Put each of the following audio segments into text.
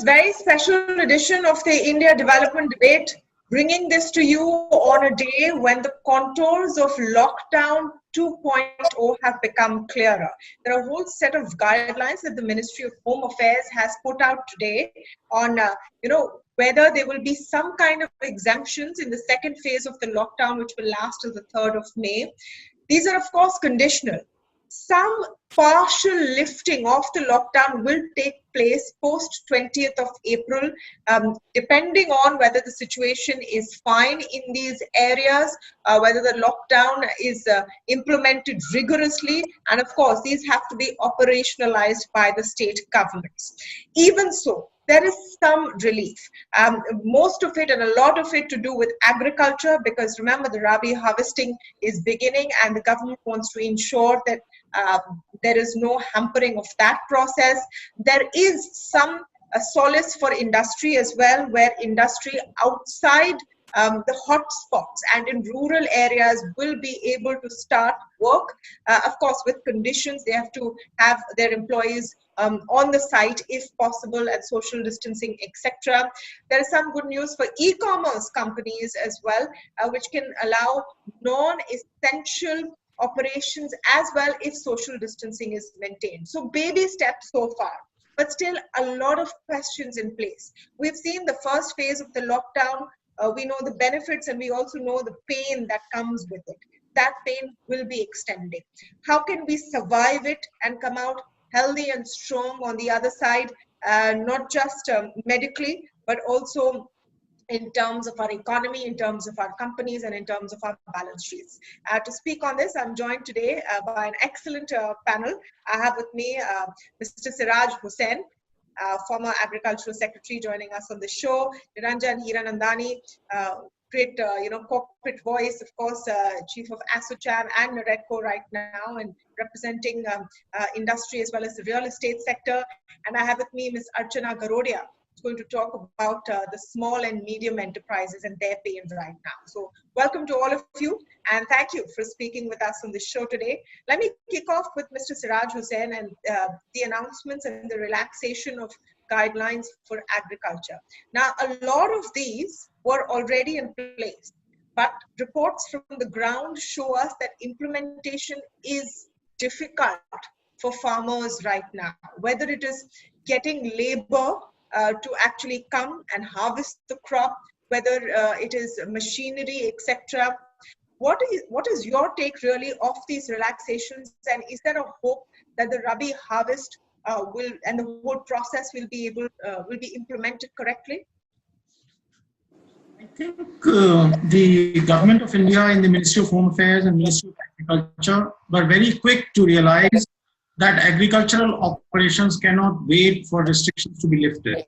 very special edition of the India Development Debate, bringing this to you on a day when the contours of lockdown 2.0 have become clearer. There are a whole set of guidelines that the Ministry of Home Affairs has put out today on, whether there will be some kind of exemptions in the second phase of the lockdown, which will last till the 3rd of May. These are, of course, conditional. Some partial lifting of the lockdown will take place post 20th of April, depending on whether the situation is fine in these areas, whether the lockdown is implemented rigorously, and of course, these have to be operationalized by the state governments. Even so, there is some relief. Most of it and a lot of it to do with agriculture, because remember, the Rabi harvesting is beginning and the government wants to ensure that there is no hampering of that process. There is some solace for industry as well, where industry outside the hotspots and in rural areas will be able to start work. Of course, with conditions, they have to have their employees on the site if possible, and social distancing, etc. There is some good news for e-commerce companies as well, which can allow non-essential operations as well if social distancing is maintained. So baby steps so far, but still a lot of questions in place. We've seen the first phase of the lockdown. We know the benefits and we also know the pain that comes with it. That pain will be extending. How can we survive it and come out healthy and strong on the other side, not just medically, but also in terms of our economy, in terms of our companies, and in terms of our balance sheets. To speak on this, I'm joined today by an excellent panel. I have with me Mr. Siraj Hussain, former Agricultural Secretary, joining us on the show. Niranjan, Hiranandani, great corporate voice, of course, Chief of Asochan and Naredco right now, and representing industry as well as the real estate sector. And I have with me Ms. Archana Garodia, who's going to talk about the small and medium enterprises and their pains right now. So welcome to all of you, and thank you for speaking with us on this show today. Let me kick off with Mr. Siraj Hussain and the announcements and the relaxation of guidelines for agriculture. Now, a lot of these were already in place, but reports from the ground show us that implementation is difficult for farmers right now, whether it is getting labor to actually come and harvest the crop, whether it is machinery, etc. What is your take really of these relaxations, and is there a hope that the Rabi harvest will and the whole process will be implemented correctly? I think the government of India in the Ministry of Home Affairs and Ministry of Agriculture were very quick to realize that agricultural operations cannot wait for restrictions to be lifted.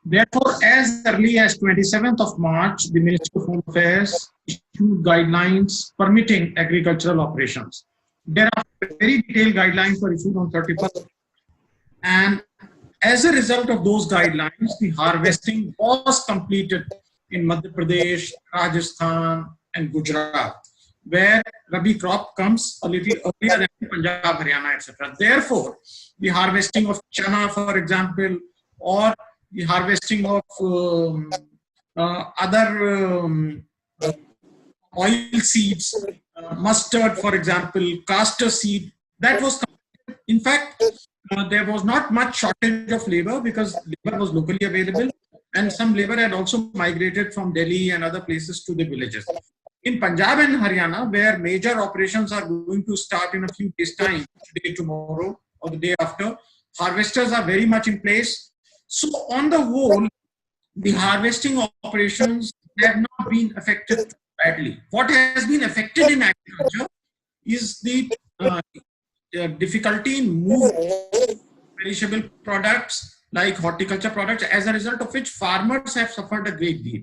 Therefore, as early as 27th of March, the Ministry of Home Affairs issued guidelines permitting agricultural operations. Thereafter, very detailed guidelines were issued on 31st. And as a result of those guidelines, the harvesting was completed in Madhya Pradesh, Rajasthan, and Gujarat, where Rabi crop comes a little earlier than Punjab, Haryana, etc. Therefore, the harvesting of chana, for example, or the harvesting of other oil seeds, mustard, for example, castor seed, that was completed. In fact, there was not much shortage of labor because labor was locally available, and some labor had also migrated from Delhi and other places to the villages. In Punjab and Haryana, where major operations are going to start in a few days' time, today, tomorrow, or the day after, harvesters are very much in place. So, on the whole, the harvesting operations have not been affected badly. What has been affected in agriculture is the difficulty in moving perishable products like horticulture products, as a result of which farmers have suffered a great deal.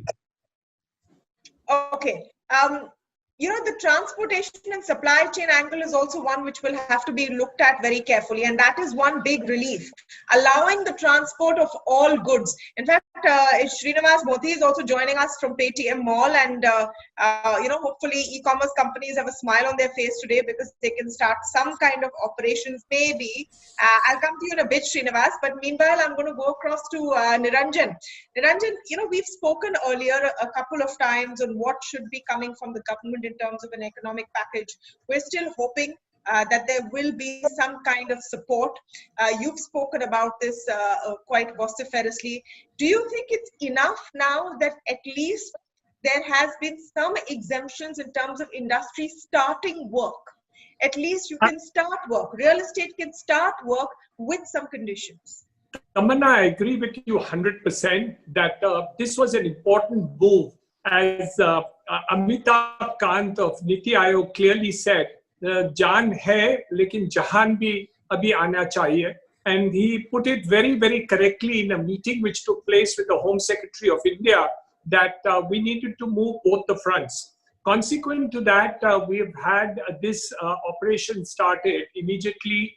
Okay. the transportation and supply chain angle is also one which will have to be looked at very carefully. And that is one big relief, allowing the transport of all goods. In fact, Srinivas Mothey is also joining us from Paytm Mall. And, hopefully e-commerce companies have a smile on their face today because they can start some kind of operations, maybe. I'll come to you in a bit, Srinivas. But meanwhile, I'm going to go across to Niranjan. Niranjan, we've spoken earlier a couple of times on what should be coming from the government in terms of an economic package. We're still hoping that there will be some kind of support. You've spoken about this quite vociferously. Do you think it's enough now that at least there has been some exemptions in terms of industry starting work? At least you can start work. Real estate can start work with some conditions. Tamanna, I agree with you 100% that this was an important move. As Amitabh Kant of Niti Aayog clearly said, "Jaan hai, lekin jahan bhi abhi aana chahiye." And he put it very, very correctly in a meeting which took place with the Home Secretary of India that we needed to move both the fronts. Consequent to that, we've had this operation started immediately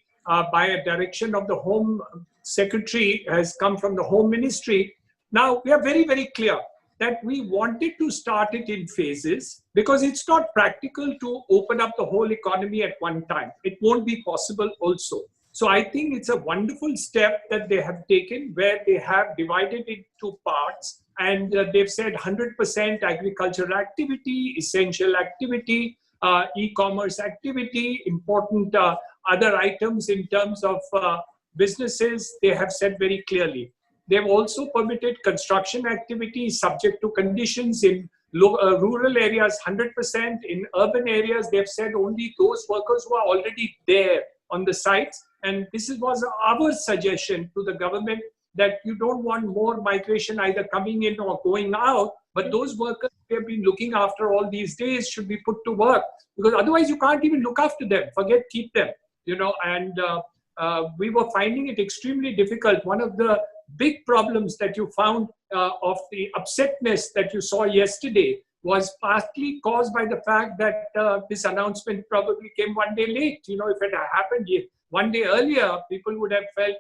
by a direction of the Home Secretary, has come from the Home Ministry. Now, we are very, very clear that we wanted to start it in phases because it's not practical to open up the whole economy at one time. It won't be possible also. So I think it's a wonderful step that they have taken where they have divided it into parts and they've said 100% agricultural activity, essential activity, e-commerce activity, important other items in terms of businesses, they have said very clearly. They've also permitted construction activities subject to conditions in rural areas 100%. In urban areas, they've said only those workers who are already there on the sites. And this was our suggestion to the government that you don't want more migration either coming in or going out, but those workers we have been looking after all these days should be put to work because otherwise you can't even look after them, keep them, and we were finding it extremely difficult. One of the big problems that you found of the upsetness that you saw yesterday was partly caused by the fact that this announcement probably came one day late. If it had happened one day earlier, people would have felt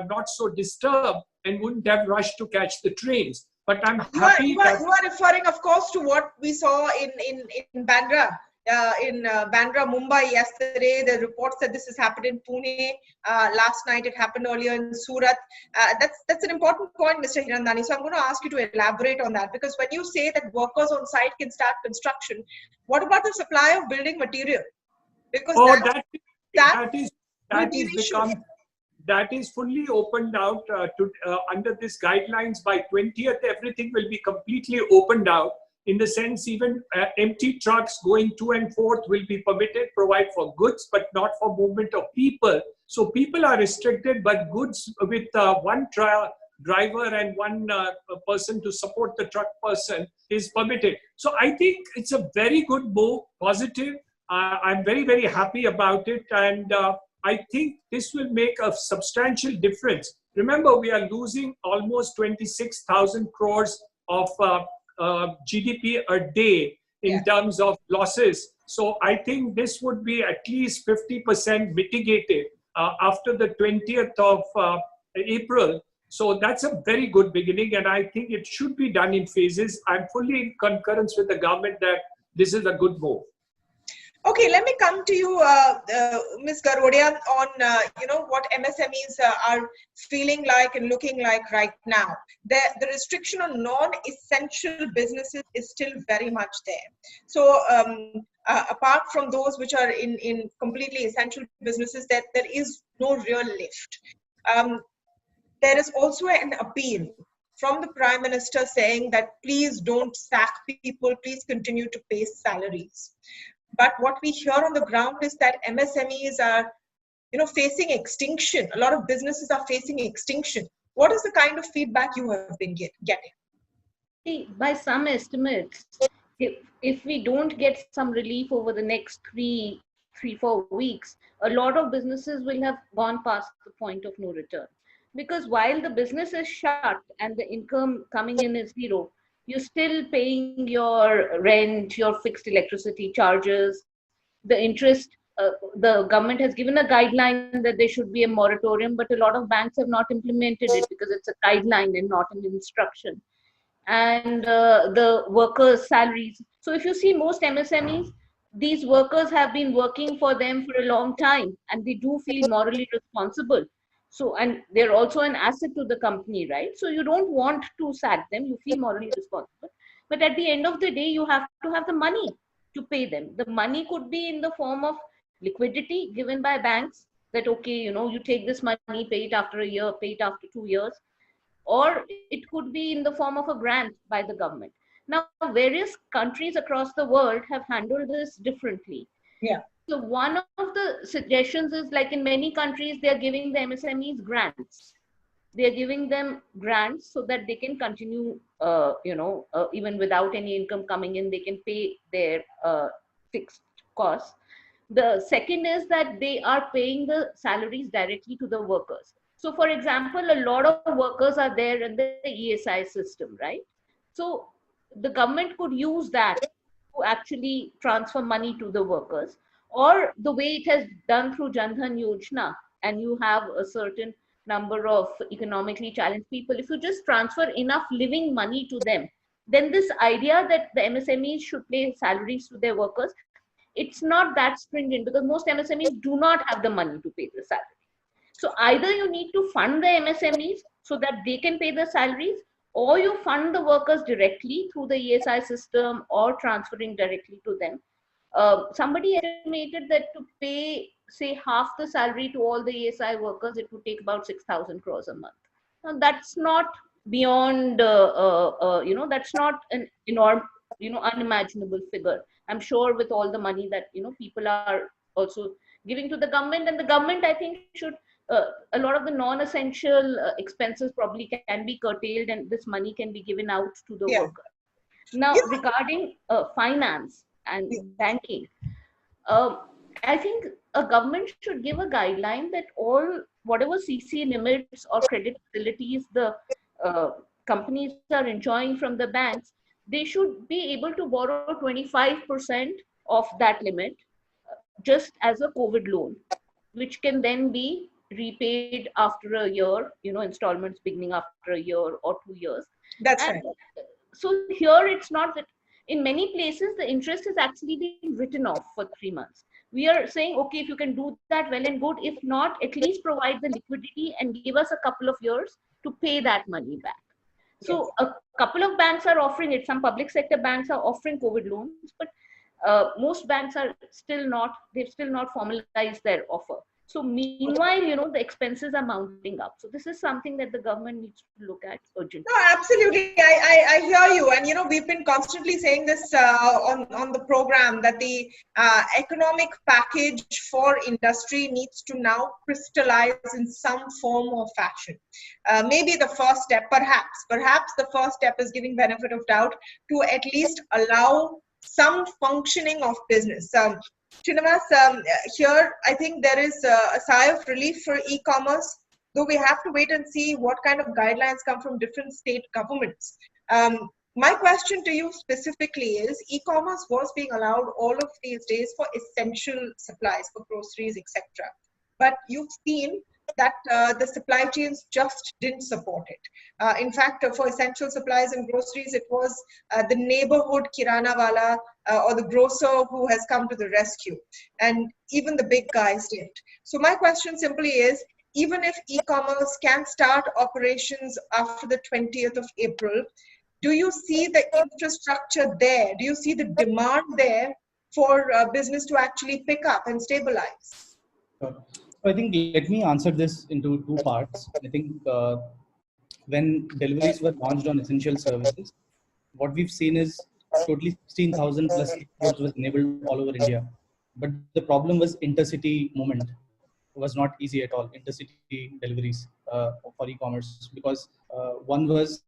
not so disturbed and wouldn't have rushed to catch the trains. But I'm happy you are referring, of course, to what we saw in Bandra. In Bandra, Mumbai yesterday, the report said this has happened in Pune. Last night, it happened earlier in Surat. That's an important point, Mr. Hiranandani. So I'm going to ask you to elaborate on that because when you say that workers on site can start construction, what about the supply of building material? Because that is fully opened out under this guidelines. By 20th, everything will be completely opened out. In the sense, even empty trucks going to and forth will be permitted, provide for goods, but not for movement of people. So people are restricted, but goods with one driver and one person to support the truck person is permitted. So I think it's a very good move, positive. I'm very, very happy about it. And I think this will make a substantial difference. Remember, we are losing almost 26,000 crores of GDP a day in terms of losses. So I think this would be at least 50% mitigated after the 20th of April. So that's a very good beginning. And I think it should be done in phases. I'm fully in concurrence with the government that this is a good move. Okay, let me come to you, Ms. Garodia, on what MSMEs are feeling like and looking like right now. The restriction on non-essential businesses is still very much there. So apart from those which are in completely essential businesses, there is no real lift. There is also an appeal from the Prime Minister saying that please don't sack people, please continue to pay salaries. But what we hear on the ground is that MSMEs are, facing extinction. A lot of businesses are facing extinction. What is the kind of feedback you have been getting? See, by some estimates, if we don't get some relief over the next 3-4 weeks, a lot of businesses will have gone past the point of no return. Because while the business is shut and the income coming in is zero, you're still paying your rent, your fixed electricity charges, the interest. The government has given a guideline that there should be a moratorium, but a lot of banks have not implemented it because it's a guideline and not an instruction. And the workers' salaries. So if you see most MSMEs, these workers have been working for them for a long time, and they do feel morally responsible. So, and they're also an asset to the company, right? So you don't want to sack them, you feel morally responsible. But at the end of the day, you have to have the money to pay them. The money could be in the form of liquidity given by banks, that, okay, you take this money, pay it after a year, pay it after 2 years, or it could be in the form of a grant by the government. Now, various countries across the world have handled this differently. Yeah. So one of the suggestions is, like in many countries, they are giving the MSMEs grants. They are giving them grants so that they can continue, even without any income coming in, they can pay their fixed costs. The second is that they are paying the salaries directly to the workers. So, for example, a lot of workers are there in the ESI system, right? So, the government could use that to actually transfer money to the workers, or the way it has done through Jan Dhan Yojana, and you have a certain number of economically challenged people. If you just transfer enough living money to them, then this idea that the MSMEs should pay salaries to their workers, it's not that stringent, because most MSMEs do not have the money to pay the salary. So either you need to fund the MSMEs so that they can pay the salaries, or you fund the workers directly through the ESI system or transferring directly to them. Somebody estimated that to pay, say, half the salary to all the ESI workers, it would take about 6,000 crores a month. Now, that's not beyond, that's not an enormous, unimaginable figure. I'm sure with all the money that, people are also giving to the government, and the government, I think, should, a lot of the non-essential expenses probably can be curtailed, and this money can be given out to the worker. Now, regarding finance and banking, I think a government should give a guideline that whatever CC limits or credit facilities the companies are enjoying from the banks, they should be able to borrow 25% of that limit just as a COVID loan, which can then be repaid after a year, installments beginning after a year or 2 years. That's right. So here it's not that, in many places the interest is actually being written off for 3 months. We are saying, okay, if you can do that, well and good. If not, at least provide the liquidity and give us a couple of years to pay that money back. So a couple of banks are offering it. Some public sector banks are offering COVID loans, but most banks are they've still not formalized their offer. So meanwhile, the expenses are mounting up. So this is something that the government needs to look at urgently. No, absolutely. I hear you. And, we've been constantly saying this on the program, that the economic package for industry needs to now crystallize in some form or fashion. Maybe the first step, perhaps the first step is giving benefit of doubt to at least allow some functioning of business. Srinivas, here I think there is a sigh of relief for e-commerce, though we have to wait and see what kind of guidelines come from different state governments. My question to you specifically is, e-commerce was being allowed all of these days for essential supplies, for groceries, etc. But you've seen that the supply chains just didn't support it. In fact, for essential supplies and groceries, it was the neighborhood kirana wala or the grocer who has come to the rescue. And even the big guys didn't. So my question simply is, even if e-commerce can start operations after the 20th of April, do you see the infrastructure there? Do you see the demand there for business to actually pick up and stabilize? I think let me answer this into two parts. I think when deliveries were launched on essential services, what we've seen is totally 16,000 plus roads was enabled all over India. But the problem was intercity movement. It was not easy at all, intercity deliveries for e-commerce, because one was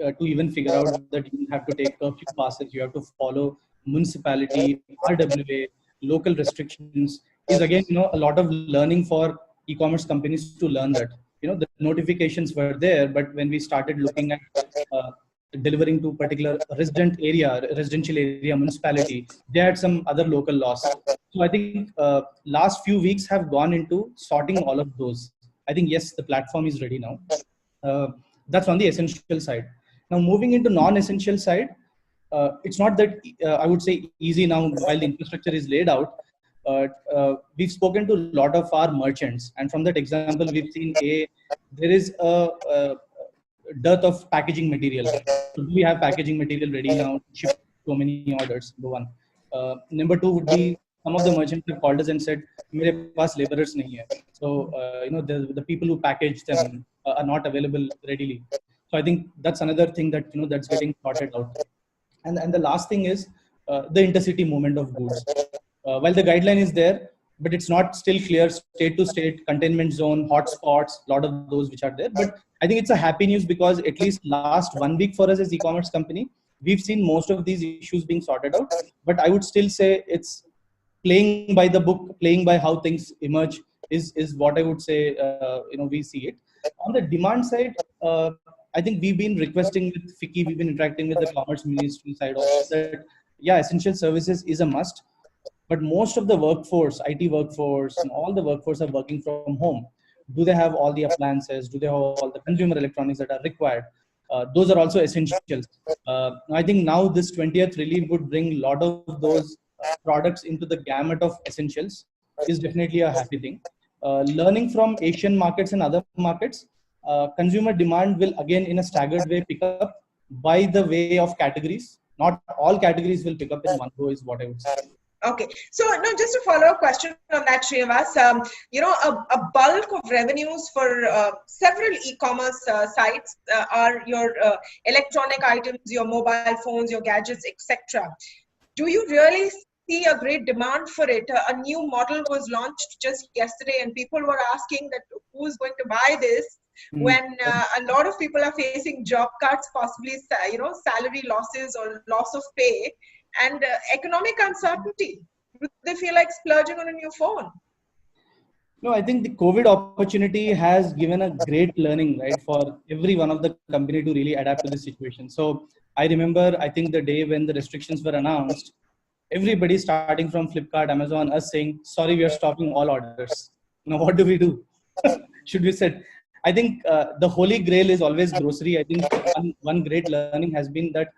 to even figure out that you have to take curfew passes, you have to follow municipality, RWA, local restrictions, is again, a lot of learning for e-commerce companies to learn that. The notifications were there, but when we started looking at delivering to particular residential area, municipality. They had some other local laws. So I think last few weeks have gone into sorting all of those. I think yes, the platform is ready now. That's on the essential side. Now moving into non-essential side, it's not that I would say easy now while the infrastructure is laid out. We've spoken to a lot of our merchants, and from that example, we've seen there is a dearth of packaging material. So do we have packaging material ready now to ship so many orders? Number one. Number two would be some of the merchants have called us and said, "मेरे पास laborers नहीं है." So the people who package them are not available readily. So I think that's another thing that that's getting sorted out. And the last thing is the intercity movement of goods. While the guideline is there, but it's not still clear state to state, containment zone, hotspots, a lot of those which are there. But I think it's a happy news because at least last 1 week for us as e-commerce company, we've seen most of these issues being sorted out. But I would still say it's playing by the book, playing by how things emerge is what I would say. We see it. On the demand side, I think we've been requesting with FICCI, we've been interacting with the Commerce Ministry side also that, yeah, essential services is a must. But most of the workforce, IT workforce, and all the workforce are working from home. Do they have all the appliances? Do they have all the consumer electronics that are required? Those are also essentials. I think now this 20th relief would bring a lot of those products into the gamut of essentials is definitely a happy thing. Learning from Asian markets and other markets, consumer demand will again in a staggered way pick up by the way of categories. Not all categories will pick up in one go is what I would say. Okay, so no, just a follow-up question on that, Srinivas. A bulk of revenues for several e-commerce sites are your electronic items, your mobile phones, your gadgets, etc. Do you really see a great demand for it? A new model was launched just yesterday, and people were asking that who's going to buy this when a lot of people are facing job cuts, possibly salary losses or loss of pay. And economic uncertainty. Do they feel like splurging on a new phone? No, I think the COVID opportunity has given a great learning, right, for every one of the company to really adapt to this situation. So I remember, I think the day when the restrictions were announced, everybody starting from Flipkart, Amazon, us saying, sorry, we are stopping all orders. Now, what do we do? Should we say? I think the holy grail is always grocery. I think one great learning has been that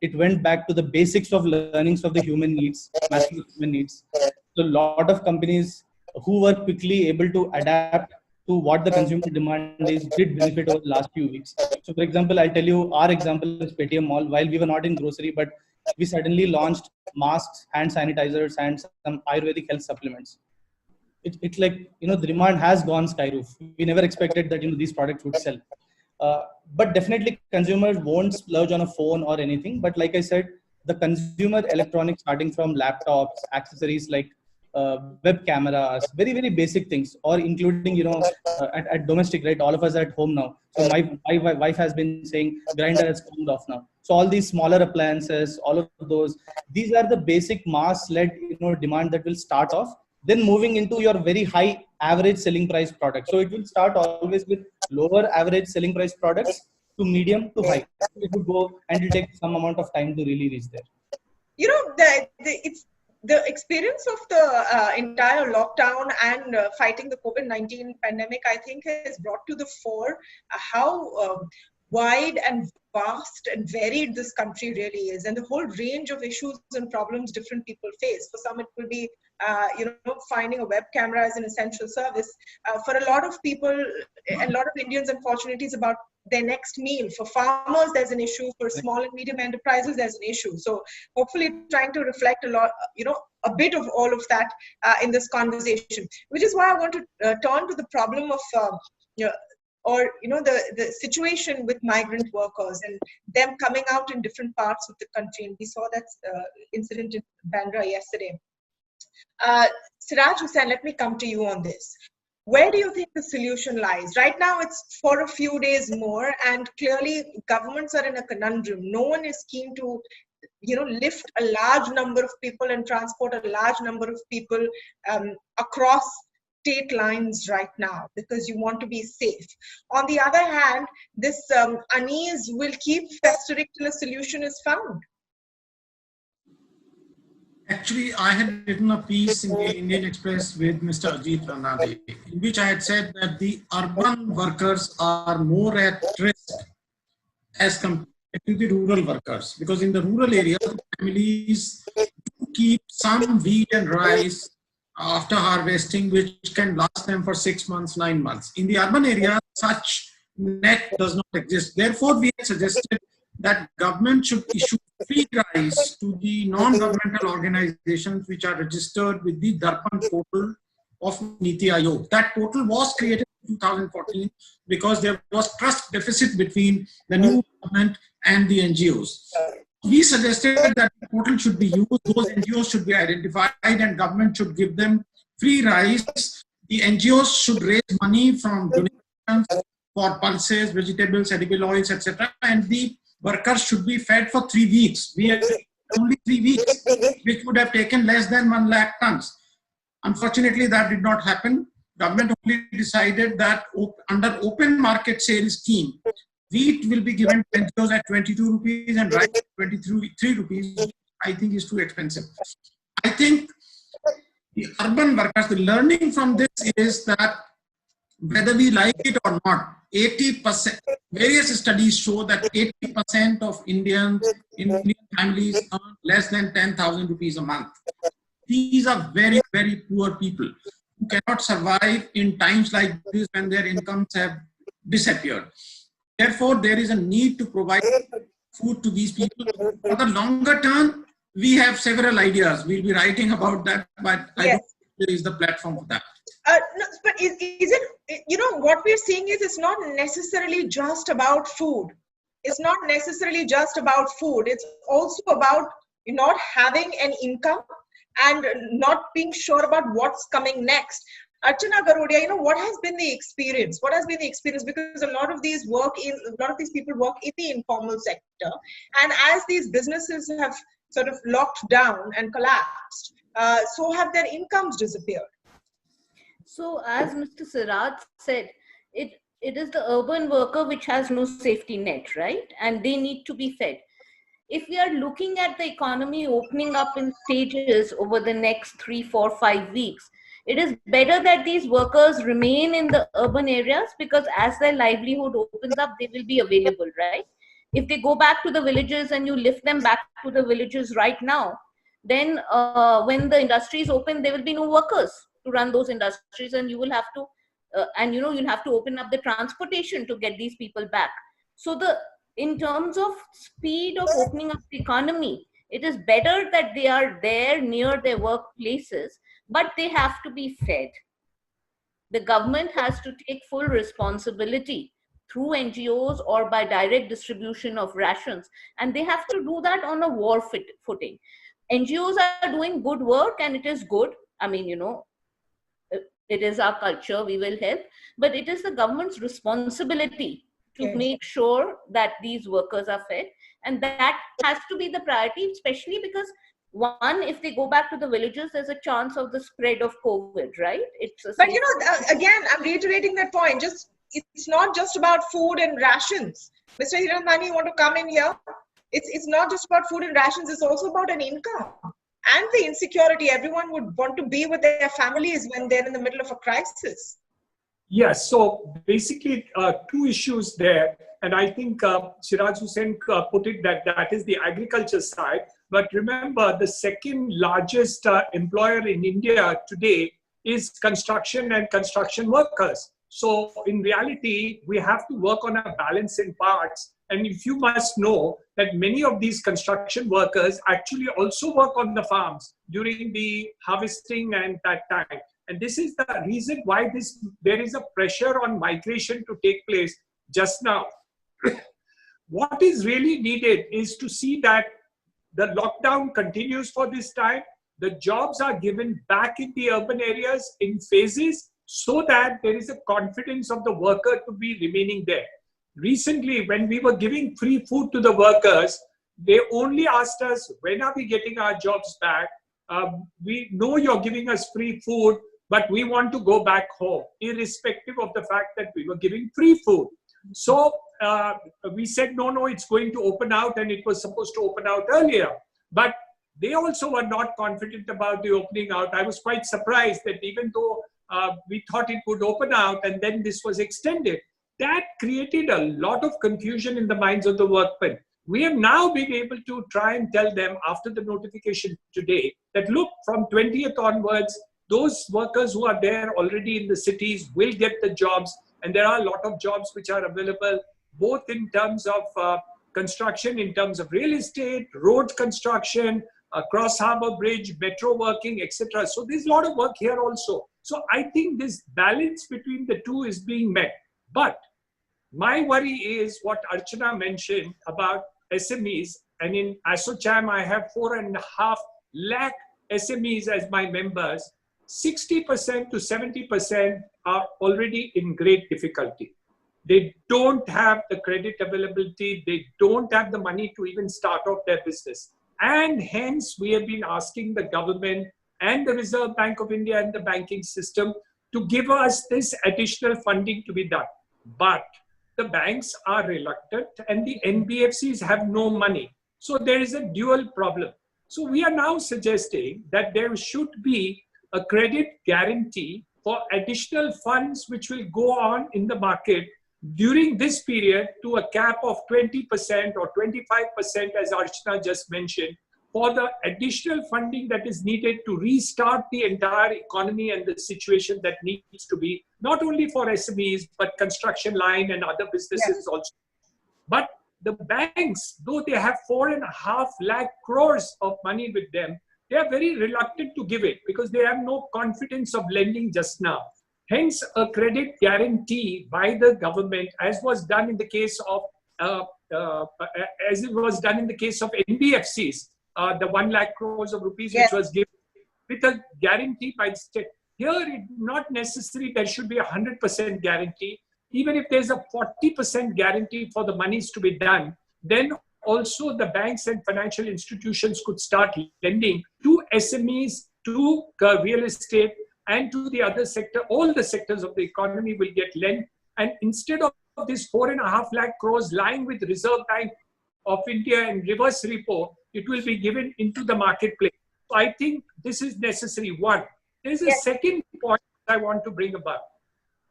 it went back to the basics of learnings of the human needs, massive human needs. So a lot of companies who were quickly able to adapt to what the consumer demand is did benefit over the last few weeks. So for example, I'll tell you our example is Paytm Mall. While we were not in grocery, but we suddenly launched masks, hand sanitizers, and some Ayurvedic health supplements. It's like, the demand has gone sky roof. We never expected that, these products would sell. But definitely consumers won't splurge on a phone or anything. But like I said, the consumer electronics starting from laptops, accessories like web cameras, very, very basic things, or including, at domestic, right? All of us are at home now. So my wife has been saying grinder has come off now. So all these smaller appliances, all of those, these are the basic mass-led, demand that will start off. Then moving into your very high average selling price products. So it will start always with lower average selling price products to medium to high. It would go and it will take some amount of time to really reach there. It's the experience of the entire lockdown and fighting the COVID-19 pandemic, I think, has brought to the fore how wide and vast and varied this country really is, and the whole range of issues and problems different people face. For some, it will be finding a web camera as an essential service. For a lot of people, a lot of Indians, unfortunately, it's about their next meal. For farmers, there's an issue. For small and medium enterprises, there's an issue. So hopefully trying to reflect a lot, a bit of all of that in this conversation, which is why I want to turn to the problem of the situation with migrant workers and them coming out in different parts of the country. And we saw that incident in Bandra yesterday. Siraj, Hussain, let me come to you on this. Where do you think the solution lies? Right now, it's for a few days more, and clearly governments are in a conundrum. No one is keen to, lift a large number of people and transport a large number of people across state lines right now because you want to be safe. On the other hand, this unease will keep festering till a solution is found. Actually, I had written a piece in the Indian Express with Mr. Ajit Ranade, in which I had said that the urban workers are more at risk as compared to the rural workers, because in the rural areas, families do keep some wheat and rice after harvesting, which can last them for 6 months, 9 months. In the urban area, such net does not exist. Therefore, we had suggested that government should issue free rice to the non-governmental organizations which are registered with the Darpan portal of Niti Aayog. That portal was created in 2014 because there was trust deficit between the new government and the NGOs. We suggested that the portal should be used, those NGOs should be identified, and government should give them free rice. The NGOs should raise money from donations for pulses, vegetables, edible oils, etc. And the workers should be fed for 3 weeks. We had only 3 weeks, which would have taken less than 1 lakh tons. Unfortunately, that did not happen. Government only decided that under open market sale scheme, wheat will be given to NGOs at 22 rupees and rice at 23 rupees, I think is too expensive. I think the urban workers, the learning from this is that whether we like it or not, 80%, various studies show that 80% of Indian families earn less than 10,000 rupees a month. These are very, very poor people who cannot survive in times like this when their incomes have disappeared. Therefore, there is a need to provide food to these people. For the longer term, we have several ideas. We'll be writing about that, but I don't think there is the platform for that. No, but is it, you know, what we're seeing is it's not necessarily just about food. It's not necessarily just about food. It's also about not having an income and not being sure about what's coming next. Archana, Garodia, you know, what has been the experience? What has been the experience? Because a lot of these people work in the informal sector. And as these businesses have sort of locked down and collapsed, so have their incomes disappeared. So as Mr. Siraj said, it is the urban worker which has no safety net, right? And they need to be fed. If we are looking at the economy opening up in stages over the next 3, 4, 5 weeks, it is better that these workers remain in the urban areas, because as their livelihood opens up, they will be available, right? If they go back to the villages and you lift them back to the villages right now, then when the industries open, there will be no workers to run those industries, and you will have to, you'll have to open up the transportation to get these people back. So in terms of speed of opening up the economy, it is better that they are there near their workplaces, but they have to be fed. The government has to take full responsibility through NGOs or by direct distribution of rations, and they have to do that on a war footing. NGOs are doing good work, and it is good. I mean, you know, it is our culture, we will help, but it is the government's responsibility to make sure that these workers are fed, and that has to be the priority, especially because one, if they go back to the villages, there's a chance of the spread of COVID, right? But you know, again, I'm reiterating that point. It's not just about food and rations. Mr. Hiranandani, you want to come in here? It's not just about food and rations. It's also about an income and the insecurity. Everyone would want to be with their families when they're in the middle of a crisis. Yes, so basically 2 issues there, and I think Siraj Hussain put it that is the agriculture side. But remember, the second largest employer in India today is construction and construction workers. So in reality, we have to work on a balance in parts. And if you must know that many of these construction workers actually also work on the farms during the harvesting and that time. And this is the reason why there is a pressure on migration to take place just now. What is really needed is to see that the lockdown continues for this time. The jobs are given back in the urban areas in phases so that there is a confidence of the worker to be remaining there. Recently, when we were giving free food to the workers, they only asked us, when are we getting our jobs back? We know you're giving us free food. but we want to go back home, irrespective of the fact that we were giving free food. So we said, no, it's going to open out, and it was supposed to open out earlier. But they also were not confident about the opening out. I was quite surprised that even though we thought it would open out and then this was extended, that created a lot of confusion in the minds of the workmen. We have now been able to try and tell them after the notification today that look, from 20th onwards, those workers who are there already in the cities will get the jobs. And there are a lot of jobs which are available, both in terms of construction, in terms of real estate, road construction, cross harbor bridge, metro working, etc. So there's a lot of work here also. So I think this balance between the two is being met. But my worry is what Archana mentioned about SMEs. And in ASSOCHAM, I have 4.5 lakh SMEs as my members. 60% to 70% are already in great difficulty. They don't have the credit availability. They don't have the money to even start off their business. And hence, we have been asking the government and the Reserve Bank of India and the banking system to give us this additional funding to be done. But the banks are reluctant and the NBFCs have no money. So there is a dual problem. So we are now suggesting that there should be a credit guarantee for additional funds which will go on in the market during this period to a cap of 20% or 25%, as Archana just mentioned, for the additional funding that is needed to restart the entire economy and the situation that needs to be, not only for SMEs, but construction line and other businesses also. But the banks, though they have 4.5 lakh crores of money with them, they are very reluctant to give it because they have no confidence of lending just now. Hence, a credit guarantee by the government, as was done in the case of NBFCs, the 1 lakh crores of rupees which was given with a guarantee by the state. Here, it's not necessary there should be 100% guarantee. Even if there's a 40% guarantee for the monies to be done, then also the banks and financial institutions could start lending to SMEs, to real estate, and to the other sector. All the sectors of the economy will get lent. And instead of this 4.5 lakh crores lying with Reserve Bank of India and reverse repo, it will be given into the marketplace. So I think this is necessary. One, there is a second point I want to bring about.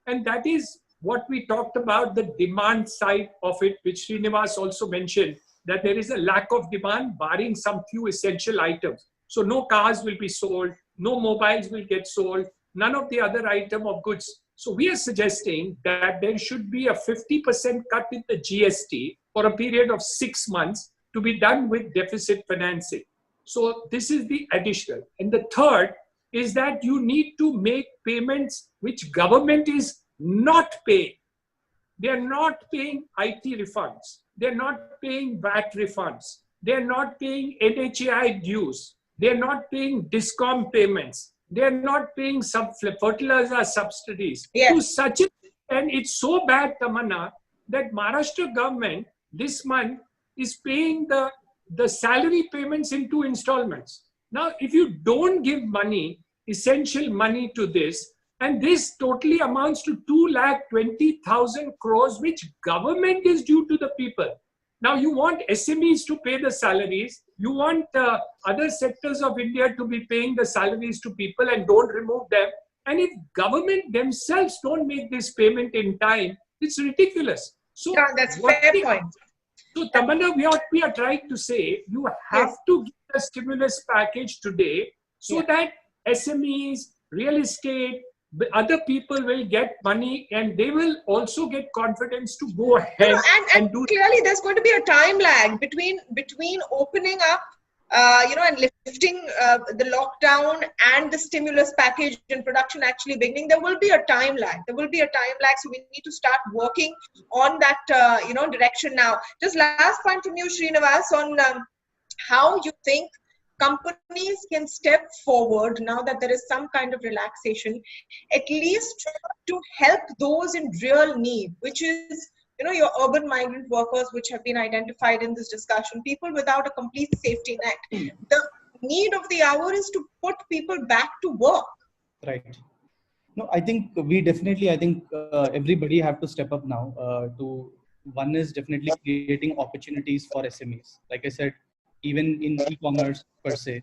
And that is what we talked about, the demand side of it, which Srinivas also mentioned, that there is a lack of demand barring some few essential items. So no cars will be sold, no mobiles will get sold, none of the other item of goods. So we are suggesting that there should be a 50% cut in the GST for a period of 6 months to be done with deficit financing. So this is the additional. And the third is that you need to make payments which government is not paying. They are not paying IT refunds. They're not paying VAT refunds. They're not paying NHAI dues. They're not paying DISCOM payments. They're not paying fertilizer subsidies. To such a, and it's so bad, Tamanna, that Maharashtra government this month is paying the salary payments in 2 installments. Now, if you don't give money, essential money to this, and this totally amounts to 2,20,000 crores, which government is due to the people. Now you want SMEs to pay the salaries. You want other sectors of India to be paying the salaries to people and don't remove them. And if government themselves don't make this payment in time, it's ridiculous. So that's fair point. So Tamanna, what we are trying to say, you have to give a stimulus package today so that SMEs, real estate, other people will get money and they will also get confidence to go ahead and do. Clearly, there's going to be a time lag between opening up, and lifting the lockdown and the stimulus package and production actually beginning. There will be a time lag. So we need to start working on that, direction now. Just last point from you, Srinivas, on how you think companies can step forward now that there is some kind of relaxation, at least to help those in real need, which is, your urban migrant workers, which have been identified in this discussion, people without a complete safety net. The need of the hour is to put people back to work. Right. No, I think we definitely, I think everybody have to step up now one is definitely creating opportunities for SMEs. Like I said, even in e-commerce per se,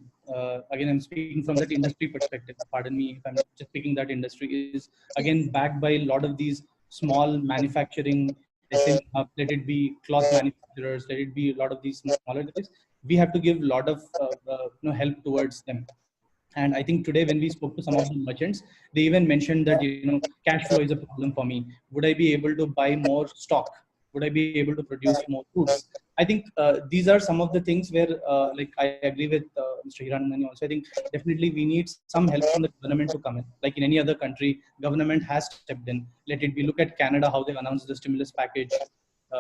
again, I'm speaking from that industry perspective. Pardon me if I'm just picking that industry is again backed by a lot of these small manufacturing SME hubs, let it be cloth manufacturers, let it be a lot of these smaller guys. We have to give a lot of help towards them. And I think today when we spoke to some of the merchants, they even mentioned that cash flow is a problem for me. Would I be able to buy more stock? Would I be able to produce more goods? I think these are some of the things where, like I agree with Mr. Hiranandani also. I think definitely we need some help from the government to come in. Like in any other country, government has stepped in. Let it be, look at Canada, how they've announced the stimulus package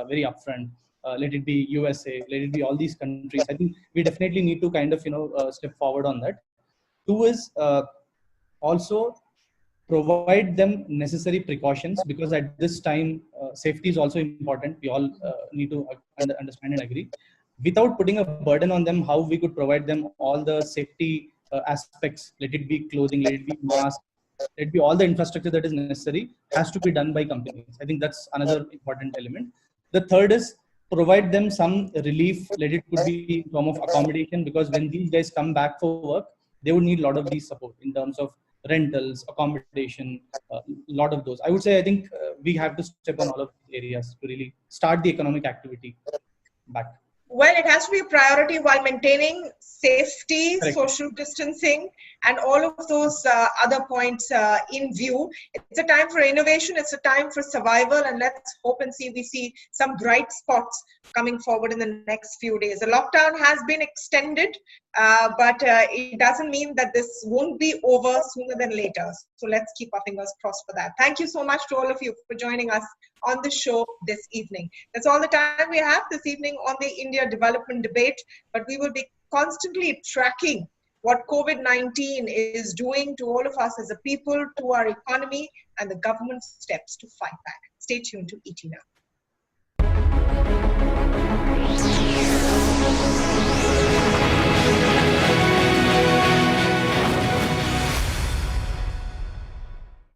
very upfront. Let it be USA, let it be all these countries. I think we definitely need to kind of step forward on that. Two is also provide them necessary precautions, because at this time safety is also important. We all need to understand and agree. Without putting a burden on them, how we could provide them all the safety aspects. Let it be clothing, let it be masks, let it be all the infrastructure that is necessary has to be done by companies. I think that's another important element. The third is provide them some relief. Let it could be in form of accommodation, because when these guys come back for work, they would need a lot of these support in terms of rentals, accommodation, a lot of those. I would say, I think we have to step on all of these areas to really start the economic activity back. Well, it has to be a priority while maintaining safety, Correct. social distancing, and all of those other points in view. It's a time for innovation. It's a time for survival. And let's hope and see we see some bright spots coming forward in the next few days. The lockdown has been extended, but it doesn't mean that this won't be over sooner than later. So let's keep our fingers crossed for that. Thank you so much to all of you for joining us on the show this evening. That's all the time we have this evening on the India Development Debate, but we will be constantly tracking what COVID-19 is doing to all of us as a people, to our economy, and the government's steps to fight back. Stay tuned to ET Now.